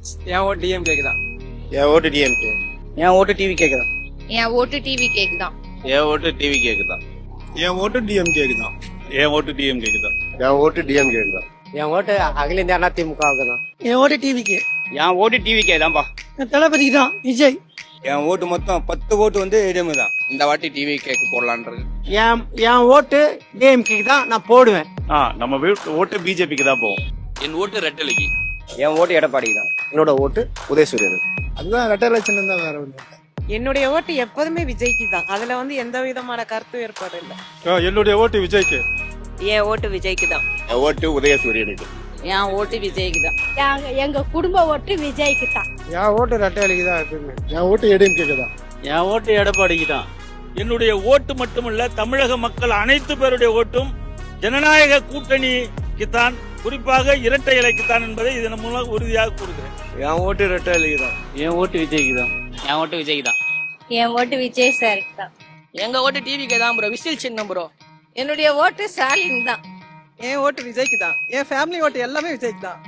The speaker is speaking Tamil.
என் ஓட்டு டிஎம்கேக்கு தான். என் ஓட்டு டிஎம்கே. என் ஓட்டு டிவி கேக்குதான். என் ஓட்டு டிவி கேக்கு தான். என் ஓட்டு டிவி கேக்கு தான். என் ஓட்டு டிஎம்கேக்கு தான். என் ஓட்டு டிஎம்கேக்கு தான். என் ஓட்டு டிஎம்கே தான். என் ஓட்டு அகில இந்திய அண்ணா திமுகவுக்கு தான். என் ஓட்டு டிவிக்கு. என் ஓட்டு டிவிக்கே தான்ப்பா. தளபதிக்கு தான். விஜய். என் ஓட்டு மொத்தம் 10 ஓட்டு வந்து ஏடிஎம் தான். இந்த வாட்டி டிவி கேக்கு போடலான்றது. என் ஓட்டு டிஎம்கேக்கு தான் நான் போடுவேன். நம்ம ஓட்டு பிஜேபிக்கு தான் போவோம். என் ஓட்டு ரெட்டலைக்கு. என் ஓட்டு எடப்பாடிக்கு தான். என்னோட ஓட்டு உதயசூரியன். அதுதான் ரெட்டை லட்சணம் தான், வேற ஒண்ணு. என்னுடைய ஓட்டு எப்போதுமே விஜய்க்கு தான். அதுல எந்த விதமான கருத்து வேறுபாடு இல்லை. என்னுடைய ஓட்டு விஜய்க்கு. என் ஓட்டு விஜய்க்கு தான். என் ஓட்டு உதயசூரியனுக்கு. என் ஓட்டு விஜய்க்கு தான். எங்க குடும்ப ஓட்டு விஜய்க்கு தான். என் ஓட்டு ரெட்டலைக்கு தான் எப்பயுமே. என் ஓட்டு ஏடிஎம்கே தான். என் ஓட்டு எடப்பாடிக்கு தான். என்னுடைய ஓட்டு மட்டுமல்ல, தமிழக மக்கள் அனைத்து பேருடைய ஓட்டும் ஜனநாயக கூட்டணிக்குத்தான், குறிப்பாக இரட்டை இலைக்குத்தான் என்பதை இதன் மூலம் உறுதியாக கூறுகிறேன். என் ஓட்டு ரெட்டலைக்கு தான். என் ஓட்டு விஜய்க்கு தான். என் ஓட்டு விஜய் தான். என் ஓட்டு விஜய் சாருக்கு தான். எங்க ஓட்டு டிவிக்கு தான் ப்ரோ. விசில் சின்னம் ப்ரோ. என்னுடைய ஓட்டு ஸ்டாலின் தான். என் ஓட்டு விஜய்க்கு தான். என் ஃபேமிலி ஓட்டு எல்லாமே விஜய்க்கு தான்.